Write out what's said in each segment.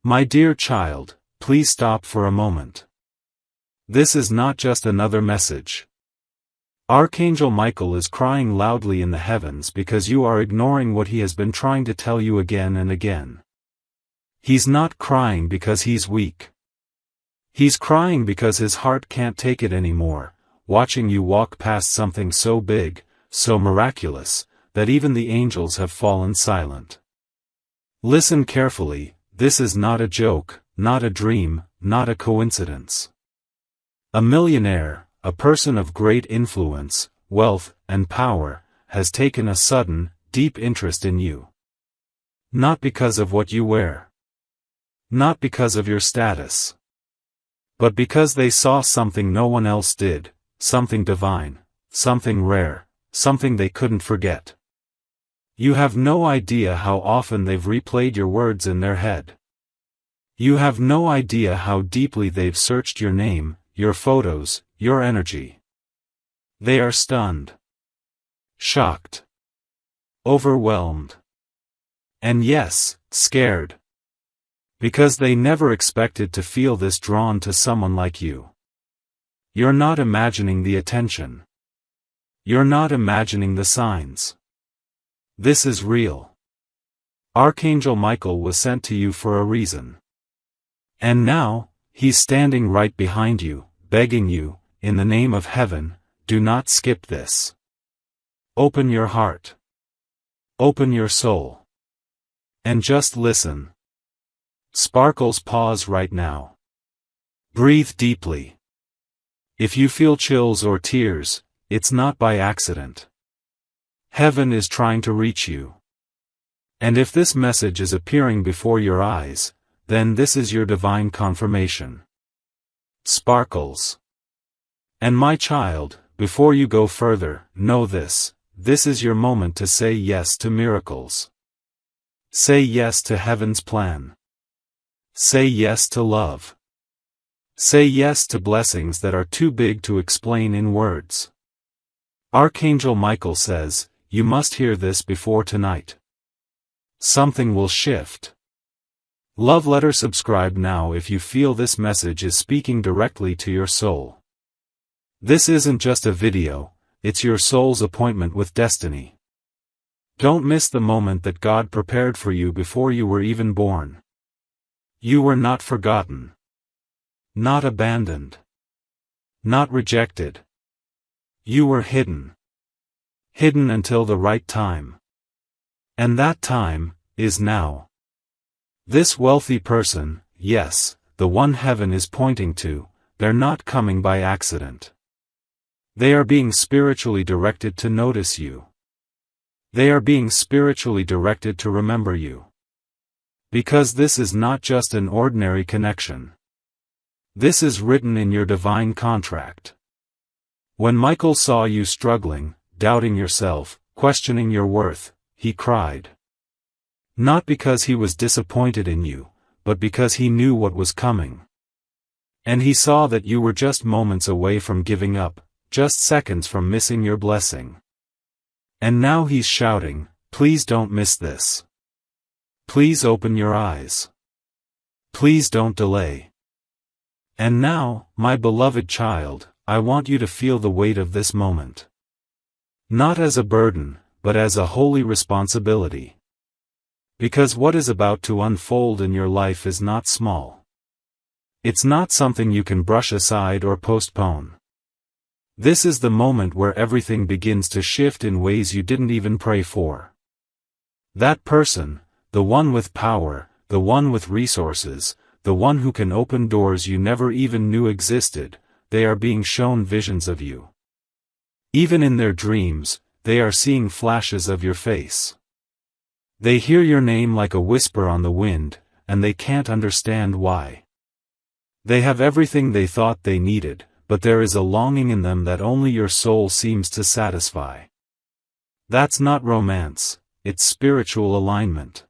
My dear child, please stop for a moment. This is not just another message. Archangel Michael is crying loudly in the heavens because you are ignoring what he has been trying to tell you again and again. He's not crying because he's weak. He's crying because his heart can't take it anymore, watching you walk past something so big, so miraculous, that even the angels have fallen silent. Listen carefully, this is not a joke, not a dream, not a coincidence. A millionaire, a person of great influence, wealth, and power, has taken a sudden, deep interest in you. Not because of what you wear. Not because of your status. But because they saw something no one else did, something divine, something rare, something they couldn't forget. You have no idea how often they've replayed your words in their head. You have no idea how deeply they've searched your name, your photos, your energy. They are stunned. Shocked. Overwhelmed. And yes, scared. Because they never expected to feel this drawn to someone like you. You're not imagining the attention. You're not imagining the signs. This is real. Archangel Michael was sent to you for a reason. And now, he's standing right behind you, begging you, in the name of heaven, do not skip this. Open your heart. Open your soul. And just listen. Sparkles, pause right now. Breathe deeply. If you feel chills or tears, it's not by accident. Heaven is trying to reach you. And if this message is appearing before your eyes, then this is your divine confirmation. Sparkles. And my child, before you go further, know this is your moment to say yes to miracles. Say yes to heaven's plan. Say yes to love. Say yes to blessings that are too big to explain in words. Archangel Michael says, you must hear this before tonight. Something will shift. Love letter, subscribe now if you feel this message is speaking directly to your soul. This isn't just a video, it's your soul's appointment with destiny. Don't miss the moment that God prepared for you before you were even born. You were not forgotten. Not abandoned. Not rejected. You were hidden. Hidden until the right time. And that time is now. This wealthy person, yes, the one heaven is pointing to, they're not coming by accident. They are being spiritually directed to notice you. They are being spiritually directed to remember you. Because this is not just an ordinary connection. This is written in your divine contract. When Michael saw you struggling, doubting yourself, questioning your worth, he cried. Not because he was disappointed in you, but because he knew what was coming. And he saw that you were just moments away from giving up, just seconds from missing your blessing. And now he's shouting, please don't miss this. Please open your eyes. Please don't delay. And now, my beloved child, I want you to feel the weight of this moment. Not as a burden, but as a holy responsibility. Because what is about to unfold in your life is not small. It's not something you can brush aside or postpone. This is the moment where everything begins to shift in ways you didn't even pray for. That person, the one with power, the one with resources, the one who can open doors you never even knew existed, they are being shown visions of you. Even in their dreams, they are seeing flashes of your face. They hear your name like a whisper on the wind, and they can't understand why. They have everything they thought they needed, but there is a longing in them that only your soul seems to satisfy. That's not romance, it's spiritual alignment.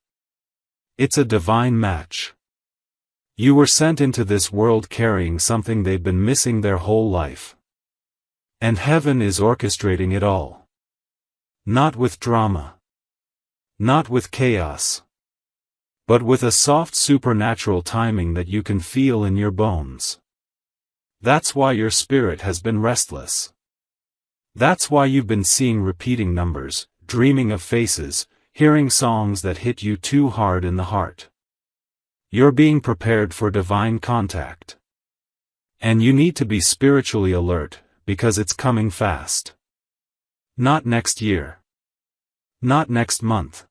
It's a divine match. You were sent into this world carrying something they've been missing their whole life. And heaven is orchestrating it all. Not with drama. Not with chaos. but with a soft supernatural timing that you can feel in your bones. That's why your spirit has been restless. That's why you've been seeing repeating numbers, dreaming of faces, hearing songs that hit you too hard in the heart. You're being prepared for divine contact. And you need to be spiritually alert, because it's coming fast. Not next year. Not next month.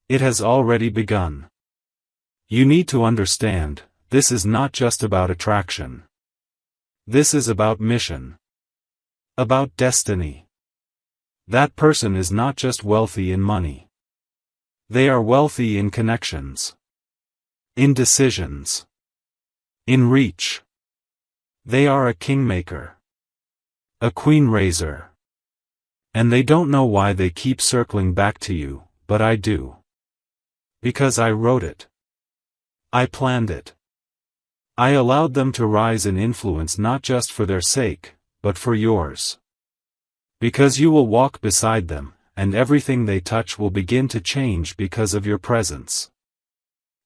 It has already begun. You need to understand, this is not just about attraction. This is about mission. About destiny. That person is not just wealthy in money. They are wealthy in connections. In decisions. In reach. They are a kingmaker. A queen raiser. And they don't know why they keep circling back to you, but I do. Because I wrote it. I planned it. I allowed them to rise in influence not just for their sake, but for yours. Because you will walk beside them, and everything they touch will begin to change because of your presence.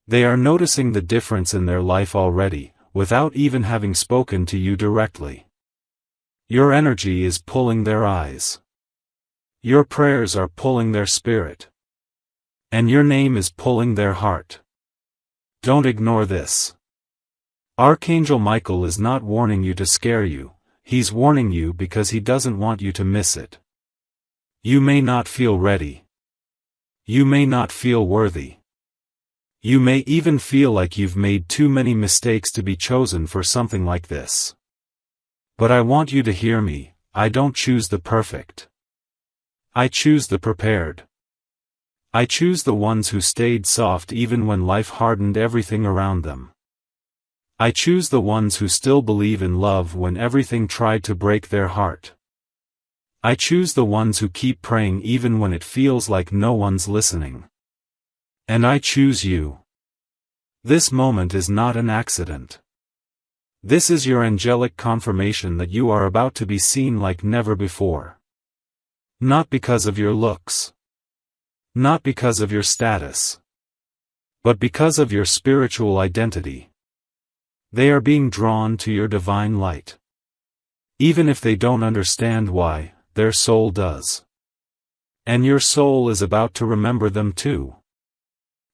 They are noticing the difference in their life already, without even having spoken to you directly. Your energy is pulling their eyes. Your prayers are pulling their spirit. And your name is pulling their heart. Don't ignore this. Archangel Michael is not warning you to scare you, he's warning you because he doesn't want you to miss it. You may not feel ready. You may not feel worthy. You may even feel like you've made too many mistakes to be chosen for something like this. But I want you to hear me, I don't choose the perfect. I choose the prepared. I choose the ones who stayed soft even when life hardened everything around them. I choose the ones who still believe in love when everything tried to break their heart. I choose the ones who keep praying even when it feels like no one's listening. And I choose you. This moment is not an accident. This is your angelic confirmation that you are about to be seen like never before. Not because of your looks. Not because of your status. But because of your spiritual identity. They are being drawn to your divine light. Even if they don't understand why, their soul does. And your soul is about to remember them too.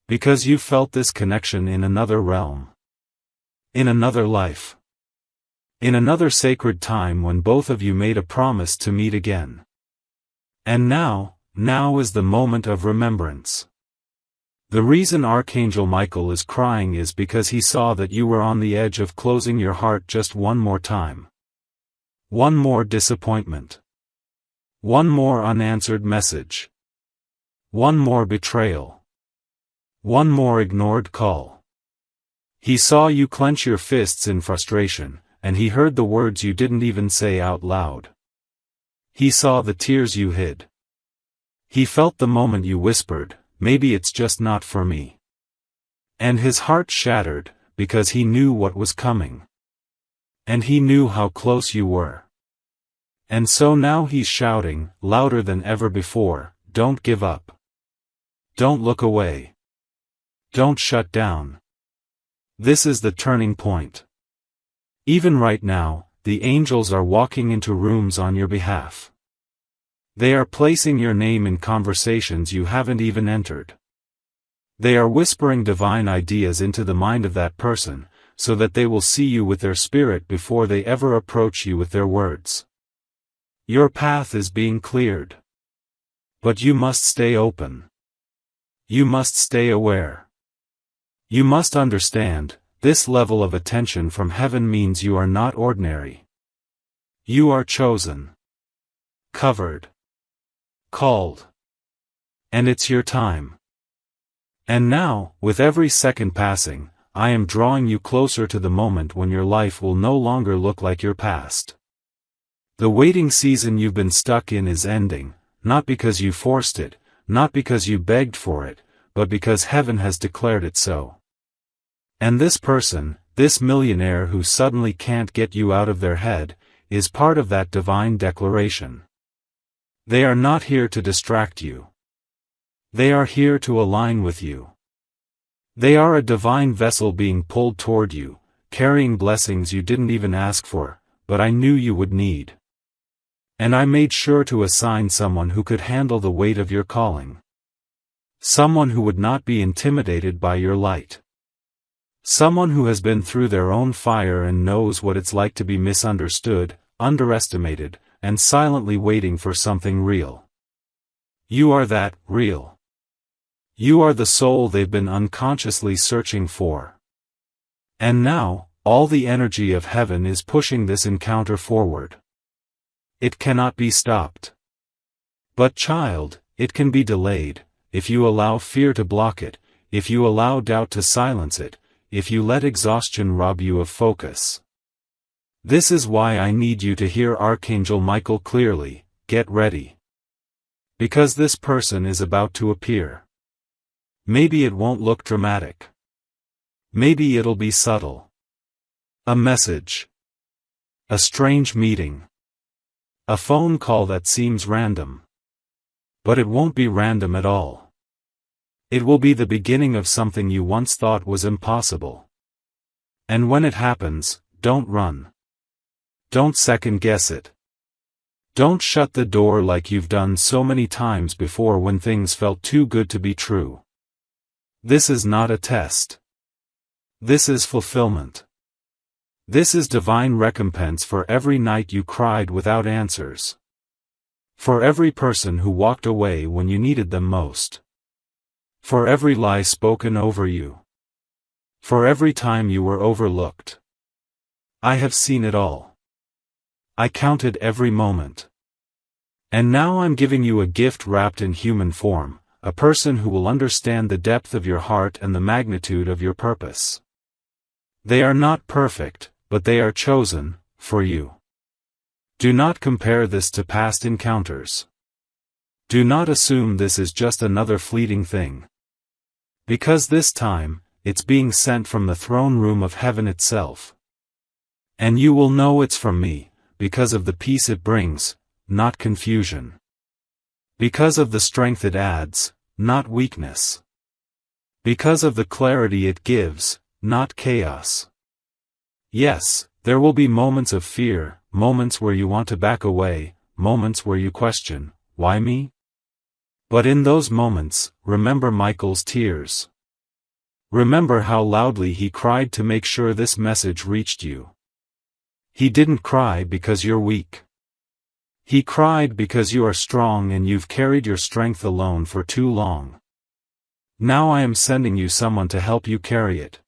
Because you felt this connection in another realm. In another life. In another sacred time when both of you made a promise to meet again. And now is the moment of remembrance. The reason Archangel Michael is crying is because he saw that you were on the edge of closing your heart just one more time. One more disappointment. One more unanswered message. One more betrayal. One more ignored call. He saw you clench your fists in frustration, and he heard the words you didn't even say out loud. He saw the tears you hid. He felt the moment you whispered, "Maybe it's just not for me." And his heart shattered, because he knew what was coming. And he knew how close you were. And so now he's shouting, louder than ever before, "Don't give up. Don't look away. Don't shut down. This is the turning point." Even right now, the angels are walking into rooms on your behalf. They are placing your name in conversations you haven't even entered. They are whispering divine ideas into the mind of that person, so that they will see you with their spirit before they ever approach you with their words. Your path is being cleared. But you must stay open. You must stay aware. You must understand, this level of attention from heaven means you are not ordinary. You are chosen. Covered. Called. And it's your time. And now, with every second passing, I am drawing you closer to the moment when your life will no longer look like your past. The waiting season you've been stuck in is ending, not because you forced it, not because you begged for it, but because heaven has declared it so. And this person, this millionaire who suddenly can't get you out of their head, is part of that divine declaration. They are not here to distract you. They are here to align with you. They are a divine vessel being pulled toward you, carrying blessings you didn't even ask for, but I knew you would need. And I made sure to assign someone who could handle the weight of your calling. Someone who would not be intimidated by your light. Someone who has been through their own fire and knows what it's like to be misunderstood, underestimated, and silently waiting for something real. You are that, real. You are the soul they've been unconsciously searching for. And now, all the energy of heaven is pushing this encounter forward. It cannot be stopped. But child, it can be delayed, if you allow fear to block it, if you allow doubt to silence it, if you let exhaustion rob you of focus. This is why I need you to hear Archangel Michael clearly. Get ready. Because this person is about to appear. Maybe it won't look dramatic. Maybe it'll be subtle. A message. A strange meeting. A phone call that seems random. But it won't be random at all. It will be the beginning of something you once thought was impossible. And when it happens, don't run. Don't second guess it. Don't shut the door like you've done so many times before when things felt too good to be true. This is not a test. This is fulfillment. This is divine recompense for every night you cried without answers. For every person who walked away when you needed them most. For every lie spoken over you. For every time you were overlooked. I have seen it all. I counted every moment. And now I'm giving you a gift wrapped in human form, a person who will understand the depth of your heart and the magnitude of your purpose. They are not perfect, but they are chosen, for you. Do not compare this to past encounters. Do not assume this is just another fleeting thing. Because this time, it's being sent from the throne room of heaven itself. And you will know it's from me, because of the peace it brings, not confusion. Because of the strength it adds, not weakness. Because of the clarity it gives, not chaos. Yes, there will be moments of fear, moments where you want to back away, moments where you question, why me? But in those moments, remember Michael's tears. Remember how loudly he cried to make sure this message reached you. He didn't cry because you're weak. He cried because you are strong and you've carried your strength alone for too long. Now I am sending you someone to help you carry it.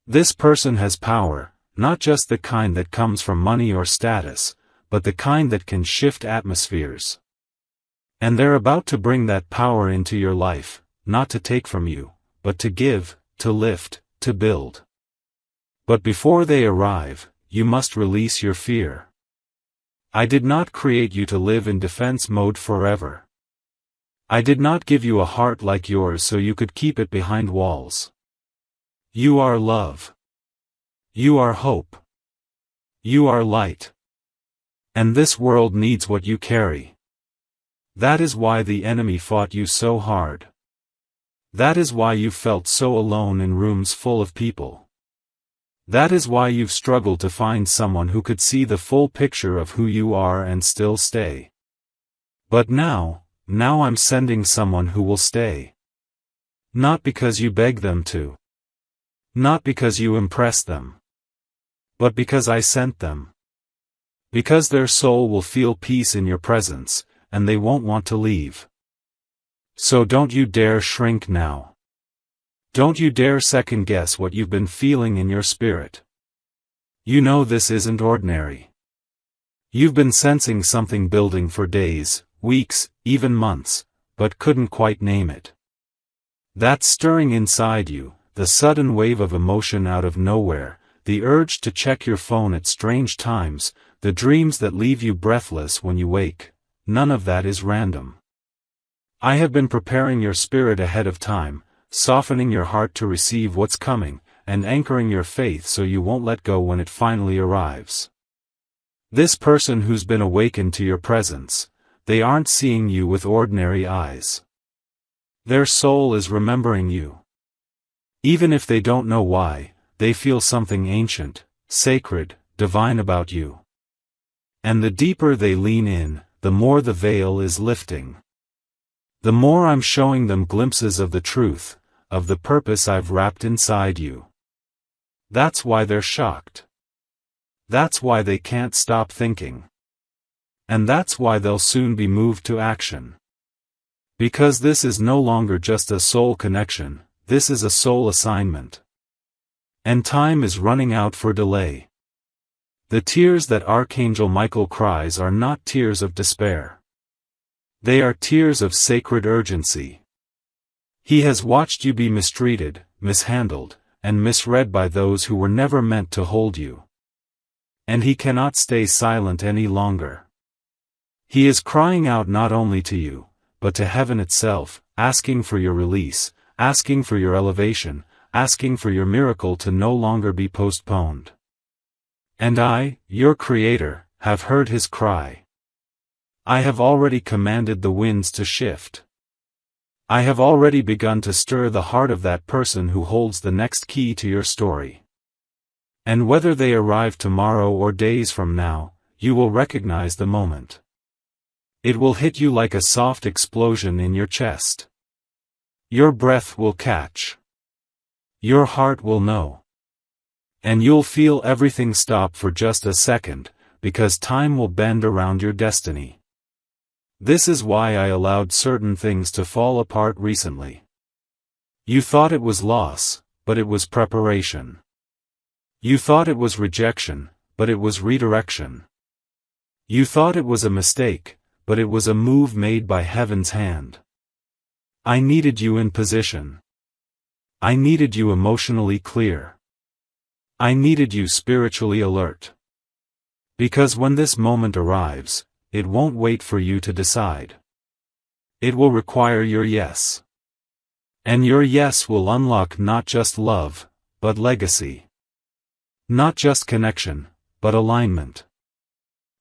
This person has power, not just the kind that comes from money or status, but the kind that can shift atmospheres. And they're about to bring that power into your life, not to take from you, but to give, to lift, to build. But before they arrive, you must release your fear. I did not create you to live in defense mode forever. I did not give you a heart like yours so you could keep it behind walls. You are love. You are hope. You are light. And this world needs what you carry. That is why the enemy fought you so hard. That is why you felt so alone in rooms full of people. That is why you've struggled to find someone who could see the full picture of who you are and still stay. But now I'm sending someone who will stay. Not because you beg them to. Not because you impress them. But because I sent them. Because their soul will feel peace in your presence, and they won't want to leave. So don't you dare shrink now. Don't you dare second guess what you've been feeling in your spirit. You know this isn't ordinary. You've been sensing something building for days, weeks, even months, but couldn't quite name it. That stirring inside you, the sudden wave of emotion out of nowhere, the urge to check your phone at strange times, the dreams that leave you breathless when you wake, none of that is random. I have been preparing your spirit ahead of time, softening your heart to receive what's coming, and anchoring your faith so you won't let go when it finally arrives. This person who's been awakened to your presence, they aren't seeing you with ordinary eyes. Their soul is remembering you. Even if they don't know why, they feel something ancient, sacred, divine about you. And the deeper they lean in, the more the veil is lifting. The more I'm showing them glimpses of the truth, of the purpose I've wrapped inside you. That's why they're shocked. That's why they can't stop thinking. And that's why they'll soon be moved to action. Because this is no longer just a soul connection, this is a soul assignment. And time is running out for delay. The tears that Archangel Michael cries are not tears of despair. They are tears of sacred urgency. He has watched you be mistreated, mishandled, and misread by those who were never meant to hold you. And he cannot stay silent any longer. He is crying out not only to you, but to heaven itself, asking for your release, asking for your elevation, asking for your miracle to no longer be postponed. And I, your Creator, have heard his cry. I have already commanded the winds to shift. I have already begun to stir the heart of that person who holds the next key to your story. And whether they arrive tomorrow or days from now, you will recognize the moment. It will hit you like a soft explosion in your chest. Your breath will catch. Your heart will know. And you'll feel everything stop for just a second, because time will bend around your destiny. This is why I allowed certain things to fall apart recently. You thought it was loss, but it was preparation. You thought it was rejection, but it was redirection. You thought it was a mistake, but it was a move made by heaven's hand. I needed you in position. I needed you emotionally clear. I needed you spiritually alert. Because when this moment arrives, it won't wait for you to decide. It will require your yes. And your yes will unlock not just love, but legacy. Not just connection, but alignment.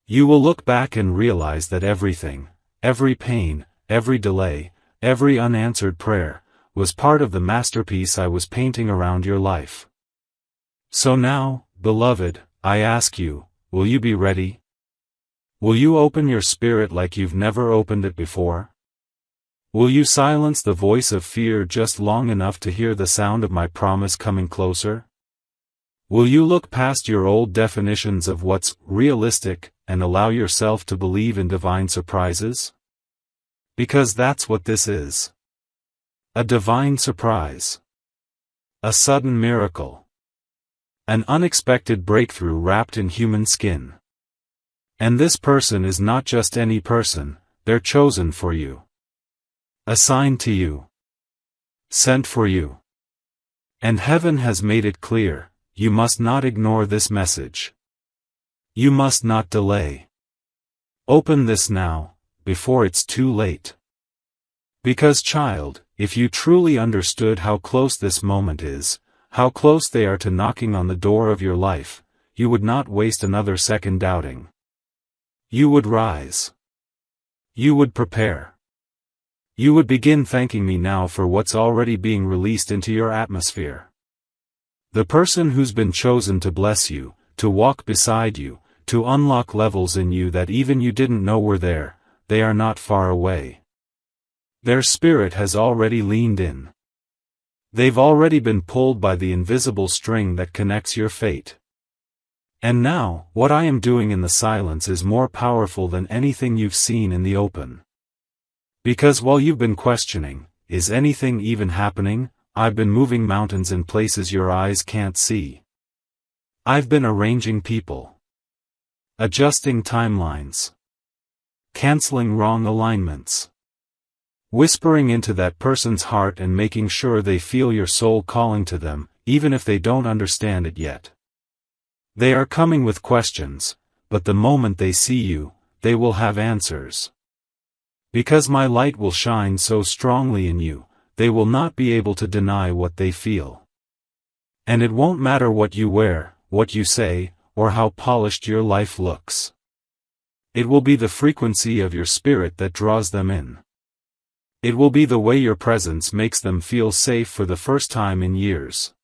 You will look back and realize that everything, every pain, every delay, every unanswered prayer, was part of the masterpiece I was painting around your life. So now, beloved, I ask you, will you be ready? Will you open your spirit like you've never opened it before? Will you silence the voice of fear just long enough to hear the sound of my promise coming closer? Will you look past your old definitions of what's realistic, and allow yourself to believe in divine surprises? Because that's what this is. A divine surprise. A sudden miracle. An unexpected breakthrough wrapped in human skin. And this person is not just any person, they're chosen for you. Assigned to you. Sent for you. And heaven has made it clear, you must not ignore this message. You must not delay. Open this now, before it's too late. Because child, if you truly understood how close this moment is, how close they are to knocking on the door of your life, you would not waste another second doubting. You would rise. You would prepare. You would begin thanking me now for what's already being released into your atmosphere. The person who's been chosen to bless you, to walk beside you, to unlock levels in you that even you didn't know were there, they are not far away. Their spirit has already leaned in. They've already been pulled by the invisible string that connects your fate. And now, what I am doing in the silence is more powerful than anything you've seen in the open. Because while you've been questioning, is anything even happening, I've been moving mountains in places your eyes can't see. I've been arranging people. Adjusting timelines. Canceling wrong alignments. Whispering into that person's heart and making sure they feel your soul calling to them, even if they don't understand it yet. They are coming with questions, but the moment they see you, they will have answers. Because my light will shine so strongly in you, they will not be able to deny what they feel. And it won't matter what you wear, what you say, or how polished your life looks. It will be the frequency of your spirit that draws them in. It will be the way your presence makes them feel safe for the first time in years.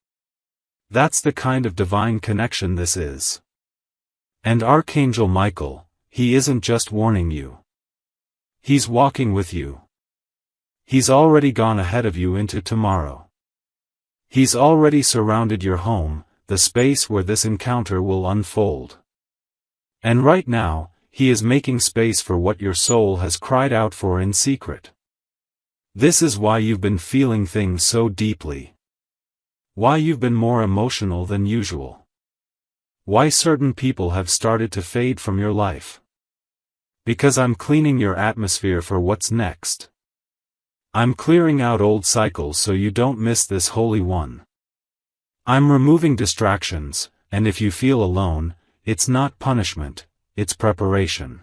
That's the kind of divine connection this is. And Archangel Michael, he isn't just warning you. He's walking with you. He's already gone ahead of you into tomorrow. He's already surrounded your home, the space where this encounter will unfold. And right now, he is making space for what your soul has cried out for in secret. This is why you've been feeling things so deeply. Why you've been more emotional than usual. Why certain people have started to fade from your life. Because I'm cleaning your atmosphere for what's next. I'm clearing out old cycles so you don't miss this holy one. I'm removing distractions, and if you feel alone, it's not punishment, it's preparation.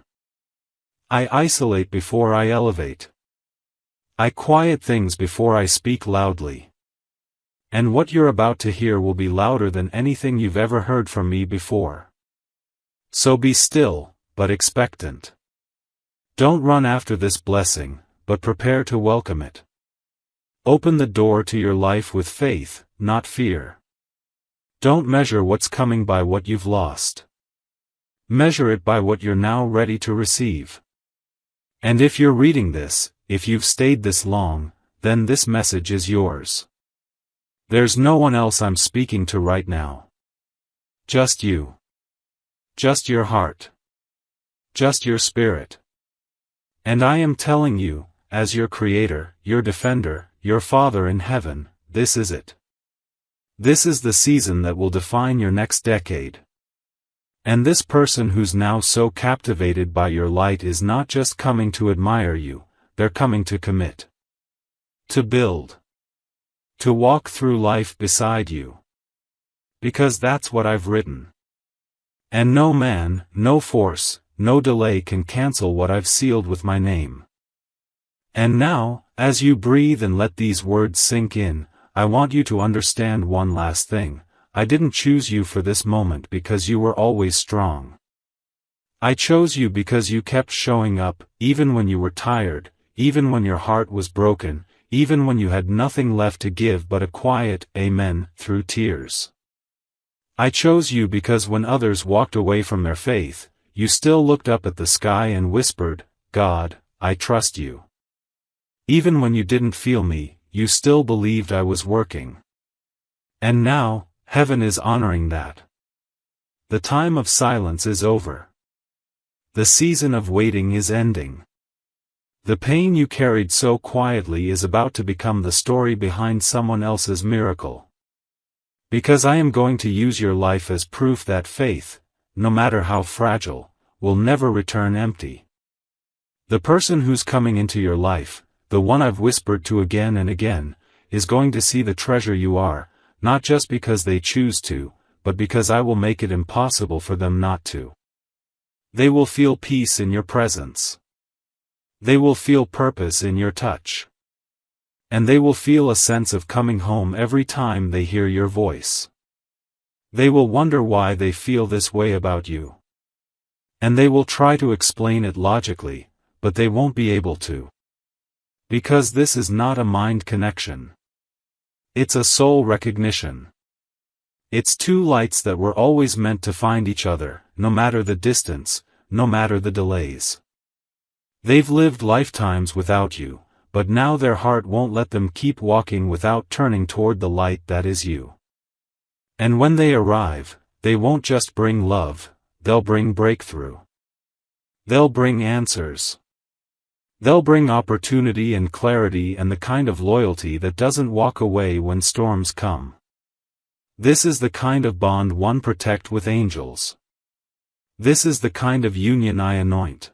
I isolate before I elevate. I quiet things before I speak loudly. And what you're about to hear will be louder than anything you've ever heard from me before. So be still, but expectant. Don't run after this blessing, but prepare to welcome it. Open the door to your life with faith, not fear. Don't measure what's coming by what you've lost. Measure it by what you're now ready to receive. And if you're reading this, if you've stayed this long, then this message is yours. There's no one else I'm speaking to right now. Just you. Just your heart. Just your spirit. And I am telling you, as your creator, your defender, your Father in heaven, this is it. This is the season that will define your next decade. And this person who's now so captivated by your light is not just coming to admire you, they're coming to commit. To build. To walk through life beside you. Because that's what I've written. And no man, no force, no delay can cancel what I've sealed with my name. And now, as you breathe and let these words sink in, I want you to understand one last thing. I didn't choose you for this moment because you were always strong. I chose you because you kept showing up, even when you were tired, even when your heart was broken, even when you had nothing left to give but a quiet amen through tears. I chose you because when others walked away from their faith, you still looked up at the sky and whispered, God, I trust you. Even when you didn't feel me, you still believed I was working. And now, heaven is honoring that. The time of silence is over. The season of waiting is ending. The pain you carried so quietly is about to become the story behind someone else's miracle. Because I am going to use your life as proof that faith, no matter how fragile, will never return empty. The person who's coming into your life, the one I've whispered to again and again, is going to see the treasure you are, not just because they choose to, but because I will make it impossible for them not to. They will feel peace in your presence. They will feel purpose in your touch. And they will feel a sense of coming home every time they hear your voice. They will wonder why they feel this way about you. And they will try to explain it logically, but they won't be able to. Because this is not a mind connection. It's a soul recognition. It's two lights that were always meant to find each other, no matter the distance, no matter the delays. They've lived lifetimes without you, but now their heart won't let them keep walking without turning toward the light that is you. And when they arrive, they won't just bring love, they'll bring breakthrough. They'll bring answers. They'll bring opportunity and clarity and the kind of loyalty that doesn't walk away when storms come. This is the kind of bond one protects with angels. This is the kind of union I anoint.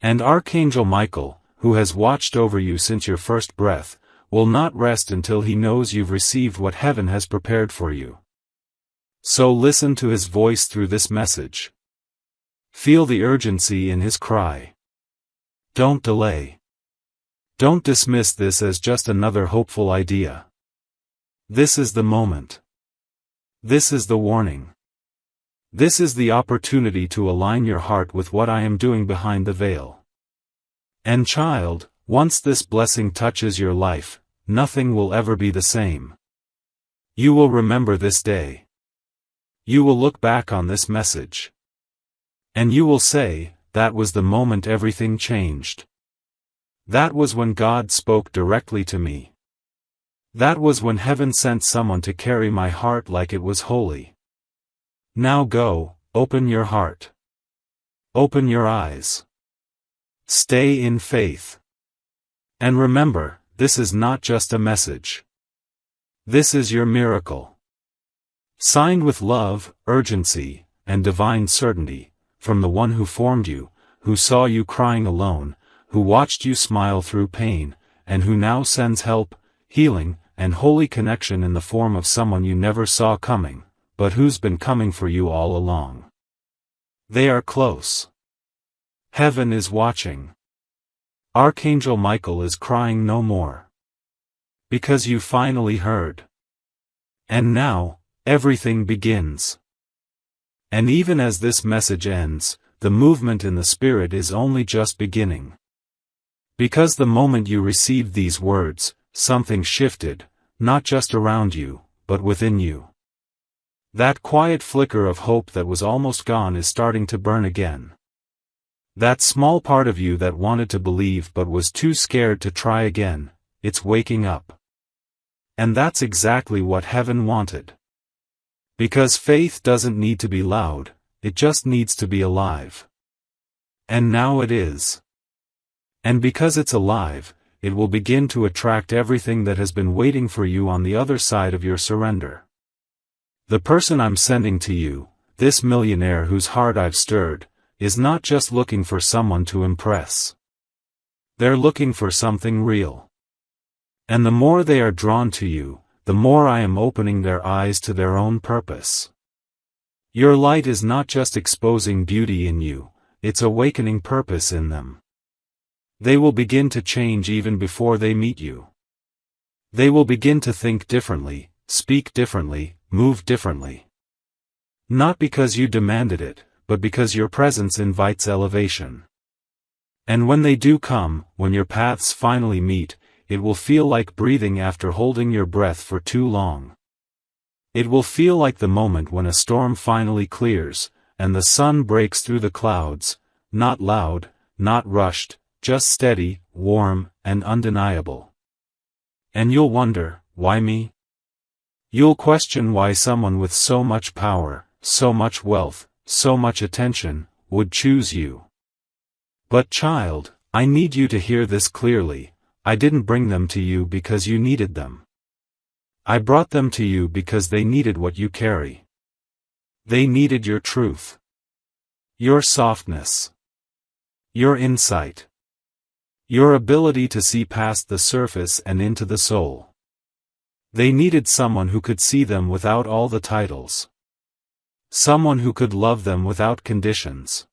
And Archangel Michael, who has watched over you since your first breath, will not rest until he knows you've received what heaven has prepared for you. So listen to his voice through this message. Feel the urgency in his cry. Don't delay. Don't dismiss this as just another hopeful idea. This is the moment. This is the warning. This is the opportunity to align your heart with what I am doing behind the veil. And child, Once this blessing touches your life, nothing will ever be the same. You will remember this day. You will look back on this message. And you will say, that was the moment everything changed. That was when God spoke directly to me. That was when heaven sent someone to carry my heart like it was holy. Now go, open your heart. Open your eyes. Stay in faith. And remember, this is not just a message. This is your miracle. Signed with love, urgency, and divine certainty, from the one who formed you, who saw you crying alone, who watched you smile through pain, and who now sends help, healing, and holy connection in the form of someone you never saw coming, but who's been coming for you all along. They are close. Heaven is watching. Archangel Michael is crying no more. Because you finally heard. And now, everything begins. And even as this message ends, the movement in the Spirit is only just beginning. Because the moment you received these words, something shifted, not just around you, but within you. That quiet flicker of hope that was almost gone is starting to burn again. That small part of you that wanted to believe but was too scared to try again, it's waking up. And that's exactly what heaven wanted. Because faith doesn't need to be loud, it just needs to be alive. And now it is. And because it's alive, it will begin to attract everything that has been waiting for you on the other side of your surrender. The person I'm sending to you, this millionaire whose heart I've stirred, is not just looking for someone to impress. They're looking for something real. And the more they are drawn to you, the more I am opening their eyes to their own purpose. Your light is not just exposing beauty in you, it's awakening purpose in them. They will begin to change even before they meet you. They will begin to think differently, speak differently, move differently. Not because you demanded it, but because your presence invites elevation. And when they do come, when your paths finally meet, it will feel like breathing after holding your breath for too long. It will feel like the moment when a storm finally clears, and the sun breaks through the clouds, not loud, not rushed, just steady, warm, and undeniable. And you'll wonder, why me? You'll question why someone with so much power, so much wealth, so much attention, would choose you. But child, I need you to hear this clearly. I didn't bring them to you because you needed them. I brought them to you because they needed what you carry. They needed your truth. Your softness. Your insight. Your ability to see past the surface and into the soul. They needed someone who could see them without all the titles. Someone who could love them without conditions.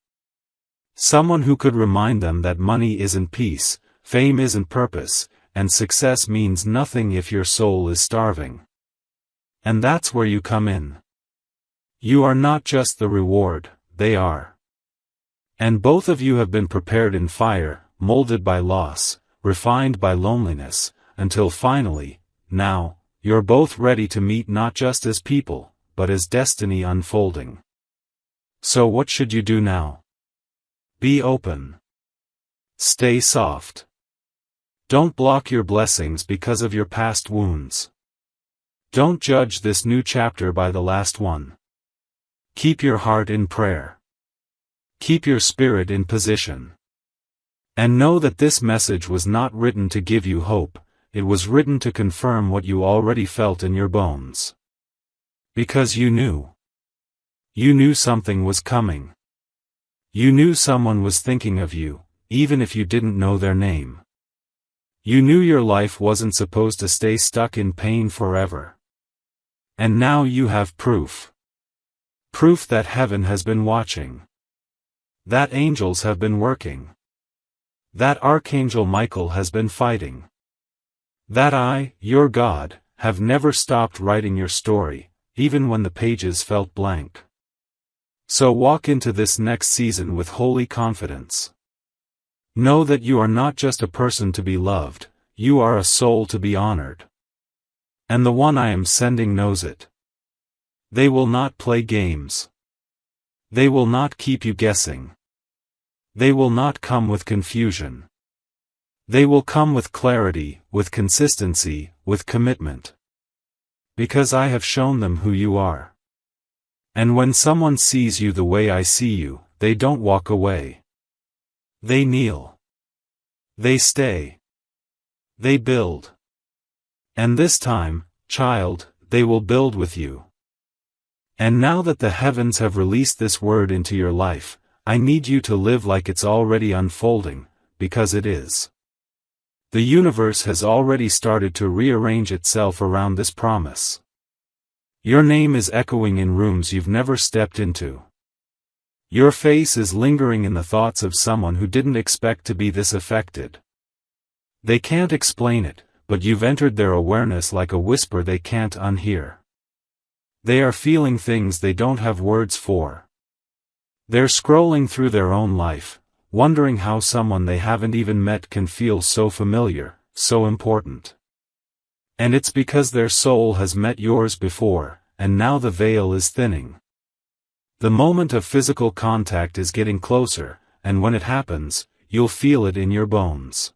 Someone who could remind them that money isn't peace, fame isn't purpose, and success means nothing if your soul is starving. And that's where you come in. You are not just the reward, they are. And both of you have been prepared in fire, molded by loss, refined by loneliness, until finally, now, you're both ready to meet not just as people, but as destiny unfolding. So what should you do now? Be open. Stay soft. Don't block your blessings because of your past wounds. Don't judge this new chapter by the last one. Keep your heart in prayer. Keep your spirit in position. And know that this message was not written to give you hope, it was written to confirm what you already felt in your bones. Because you knew. You knew something was coming. You knew someone was thinking of you, even if you didn't know their name. You knew your life wasn't supposed to stay stuck in pain forever. And now you have proof. Proof that heaven has been watching. That angels have been working. That Archangel Michael has been fighting. That I, your God, have never stopped writing your story, even when the pages felt blank. So walk into this next season with holy confidence. Know that you are not just a person to be loved, you are a soul to be honored. And the one I am sending knows it. They will not play games. They will not keep you guessing. They will not come with confusion. They will come with clarity, with consistency, with commitment. Because I have shown them who you are. And when someone sees you the way I see you, they don't walk away. They kneel. They stay. They build. And this time, child, they will build with you. And now that the heavens have released this word into your life, I need you to live like it's already unfolding, because it is. The universe has already started to rearrange itself around this promise. Your name is echoing in rooms you've never stepped into. Your face is lingering in the thoughts of someone who didn't expect to be this affected. They can't explain it, but you've entered their awareness like a whisper they can't unhear. They are feeling things they don't have words for. They're scrolling through their own life, wondering how someone they haven't even met can feel so familiar, so important. And it's because their soul has met yours before, and now the veil is thinning. The moment of physical contact is getting closer, and when it happens, you'll feel it in your bones.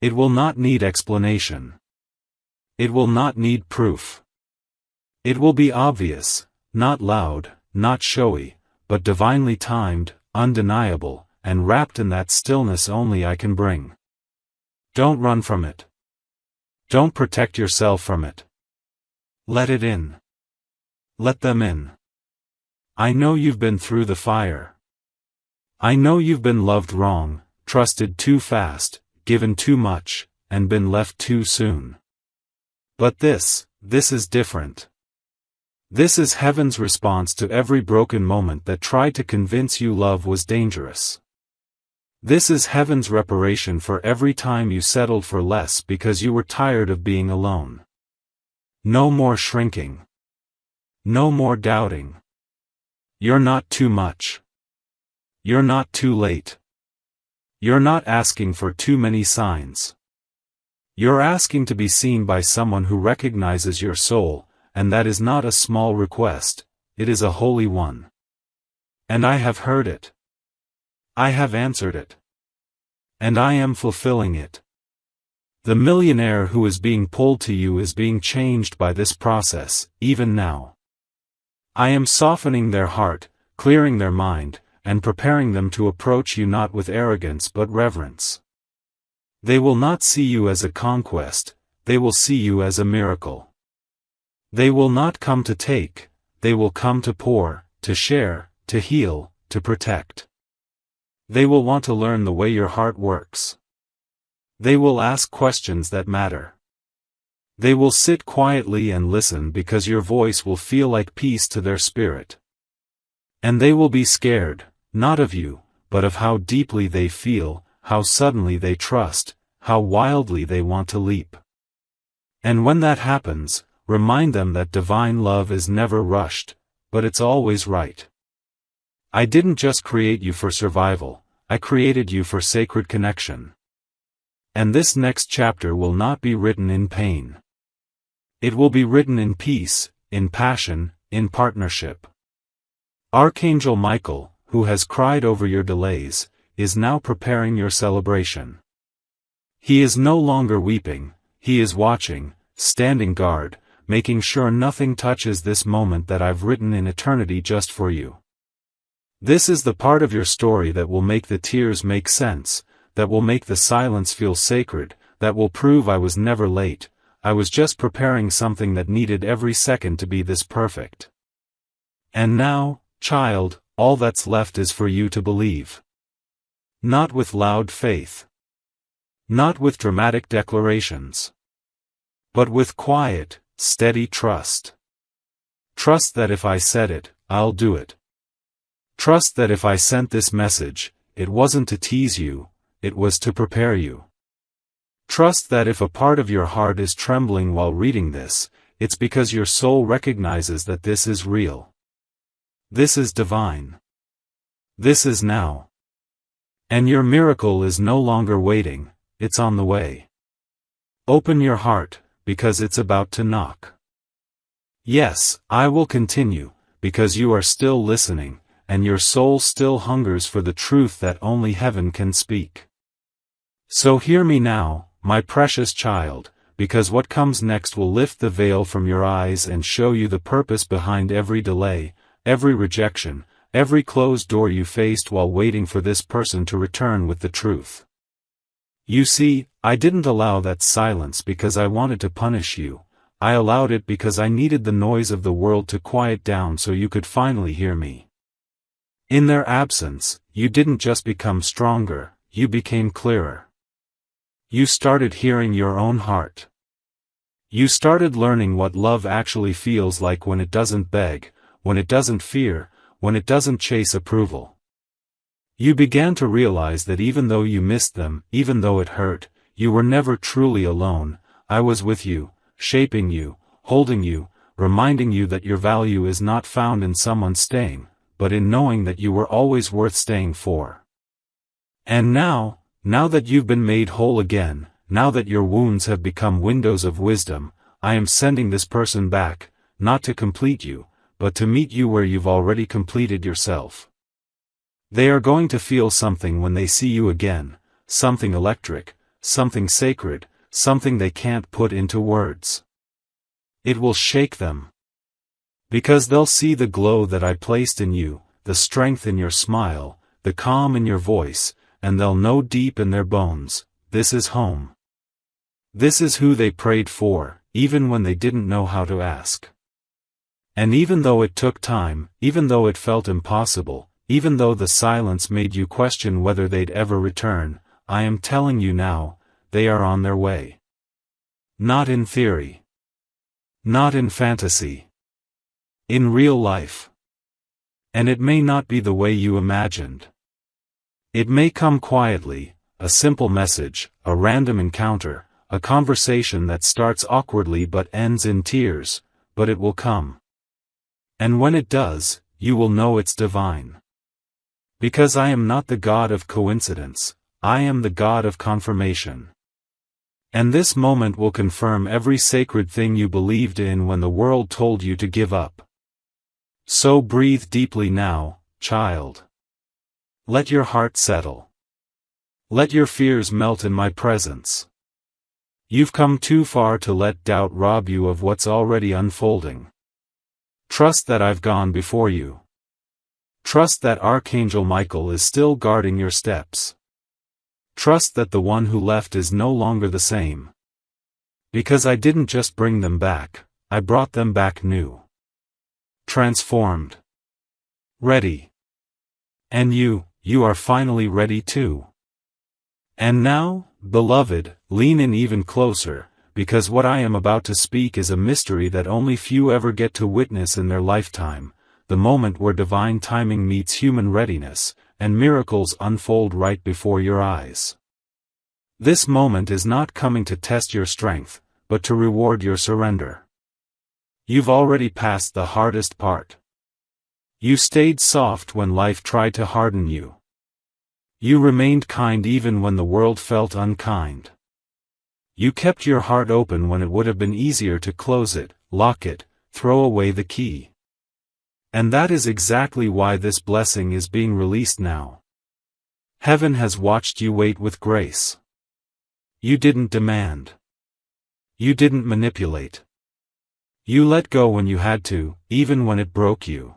It will not need explanation. It will not need proof. It will be obvious, not loud, not showy, but divinely timed, undeniable, and wrapped in that stillness only I can bring. Don't run from it. Don't protect yourself from it. Let it in. Let them in. I know you've been through the fire. I know you've been loved wrong, trusted too fast, given too much, and been left too soon. But this is different. This is heaven's response to every broken moment that tried to convince you love was dangerous. This is heaven's reparation for every time you settled for less because you were tired of being alone. No more shrinking. No more doubting. You're not too much. You're not too late. You're not asking for too many signs. You're asking to be seen by someone who recognizes your soul, and that is not a small request, it is a holy one. And I have heard it. I have answered it. And I am fulfilling it. The millionaire who is being pulled to you is being changed by this process, even now. I am softening their heart, clearing their mind, and preparing them to approach you not with arrogance but reverence. They will not see you as a conquest, they will see you as a miracle. They will not come to take, they will come to pour, to share, to heal, to protect. They will want to learn the way your heart works. They will ask questions that matter. They will sit quietly and listen because your voice will feel like peace to their spirit. And they will be scared, not of you, but of how deeply they feel, how suddenly they trust, how wildly they want to leap. And when that happens, remind them that divine love is never rushed, but it's always right. I didn't just create you for survival, I created you for sacred connection. And this next chapter will not be written in pain. It will be written in peace, in passion, in partnership. Archangel Michael, who has cried over your delays, is now preparing your celebration. He is no longer weeping, he is watching, standing guard, making sure nothing touches this moment that I've written in eternity just for you. This is the part of your story that will make the tears make sense, that will make the silence feel sacred, that will prove I was never late, I was just preparing something that needed every second to be this perfect. And now, child, all that's left is for you to believe. Not with loud faith. Not with dramatic declarations. But with quiet, steady trust. Trust that if I said it, I'll do it. Trust that if I sent this message, it wasn't to tease you, it was to prepare you. Trust that if a part of your heart is trembling while reading this, it's because your soul recognizes that this is real. This is divine. This is now. And your miracle is no longer waiting, it's on the way. Open your heart, because it's about to knock. Yes, I will continue, because you are still listening, and your soul still hungers for the truth that only heaven can speak. So hear me now, my precious child, because what comes next will lift the veil from your eyes and show you the purpose behind every delay, every rejection, every closed door you faced while waiting for this person to return with the truth. You see, I didn't allow that silence because I wanted to punish you. I allowed it because I needed the noise of the world to quiet down so you could finally hear me. In their absence, you didn't just become stronger, you became clearer. You started hearing your own heart. You started learning what love actually feels like when it doesn't beg, when it doesn't fear, when it doesn't chase approval. You began to realize that even though you missed them, even though it hurt, you were never truly alone. I was with you, shaping you, holding you, reminding you that your value is not found in someone staying, but in knowing that you were always worth staying for. And now that you've been made whole again, now that your wounds have become windows of wisdom, I am sending this person back, not to complete you, but to meet you where you've already completed yourself. They are going to feel something when they see you again, something electric, something sacred, something they can't put into words. It will shake them. Because they'll see the glow that I placed in you, the strength in your smile, the calm in your voice, and they'll know deep in their bones, this is home. This is who they prayed for, even when they didn't know how to ask. And even though it took time, even though it felt impossible, even though the silence made you question whether they'd ever return, I am telling you now, they are on their way. Not in theory. Not in fantasy. In real life. And it may not be the way you imagined. It may come quietly, a simple message, a random encounter, a conversation that starts awkwardly but ends in tears, but it will come. And when it does, you will know it's divine. Because I am not the God of coincidence, I am the God of confirmation. And this moment will confirm every sacred thing you believed in when the world told you to give up. So breathe deeply now, child. Let your heart settle. Let your fears melt in my presence. You've come too far to let doubt rob you of what's already unfolding. Trust that I've gone before you. Trust that Archangel Michael is still guarding your steps. Trust that the one who left is no longer the same. Because I didn't just bring them back, I brought them back new. Transformed. Ready. And you are finally ready too. And now, beloved, lean in even closer, because what I am about to speak is a mystery that only few ever get to witness in their lifetime, the moment where divine timing meets human readiness, and miracles unfold right before your eyes. This moment is not coming to test your strength, but to reward your surrender. You've already passed the hardest part. You stayed soft when life tried to harden you. You remained kind even when the world felt unkind. You kept your heart open when it would have been easier to close it, lock it, throw away the key. And that is exactly why this blessing is being released now. Heaven has watched you wait with grace. You didn't demand. You didn't manipulate. You let go when you had to, even when it broke you.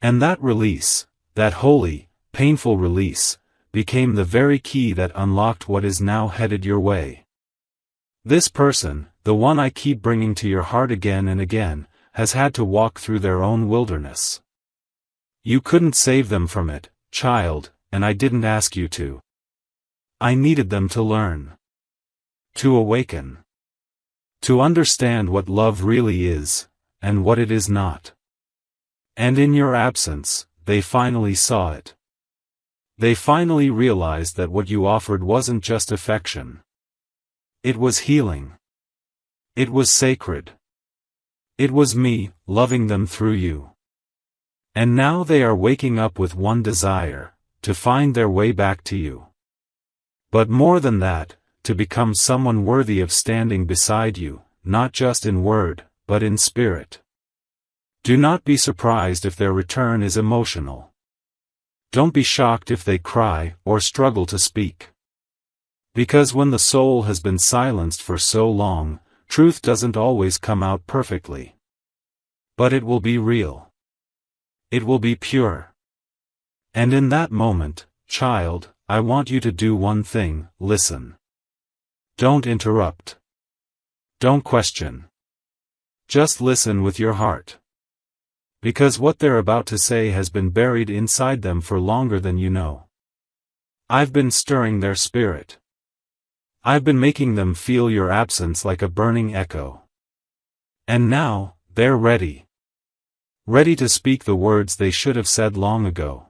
And that release, that holy, painful release, became the very key that unlocked what is now headed your way. This person, the one I keep bringing to your heart again and again, has had to walk through their own wilderness. You couldn't save them from it, child, and I didn't ask you to. I needed them to learn. To awaken. To understand what love really is, and what it is not. And in your absence, they finally saw it. They finally realized that what you offered wasn't just affection. It was healing. It was sacred. It was me, loving them through you. And now they are waking up with one desire, to find their way back to you. But more than that, to become someone worthy of standing beside you, not just in word, but in spirit. Do not be surprised if their return is emotional. Don't be shocked if they cry or struggle to speak. Because when the soul has been silenced for so long, truth doesn't always come out perfectly. But it will be real. It will be pure. And in that moment, child, I want you to do one thing: listen. Don't interrupt. Don't question. Just listen with your heart. Because what they're about to say has been buried inside them for longer than you know. I've been stirring their spirit. I've been making them feel your absence like a burning echo. And now, they're ready. Ready to speak the words they should have said long ago.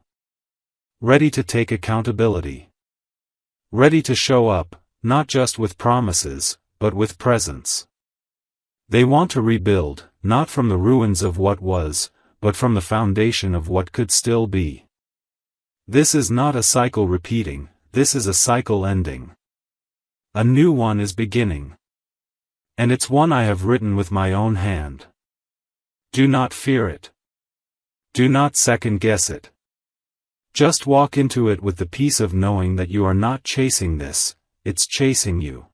Ready to take accountability. Ready to show up, not just with promises, but with presence. They want to rebuild, not from the ruins of what was, but from the foundation of what could still be. This is not a cycle repeating, this is a cycle ending. A new one is beginning. And it's one I have written with my own hand. Do not fear it. Do not second guess it. Just walk into it with the peace of knowing that you are not chasing this, it's chasing you.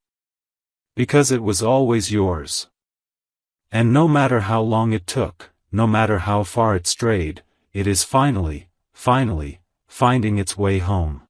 Because it was always yours. And no matter how long it took, no matter how far it strayed, it is finally, finding its way home.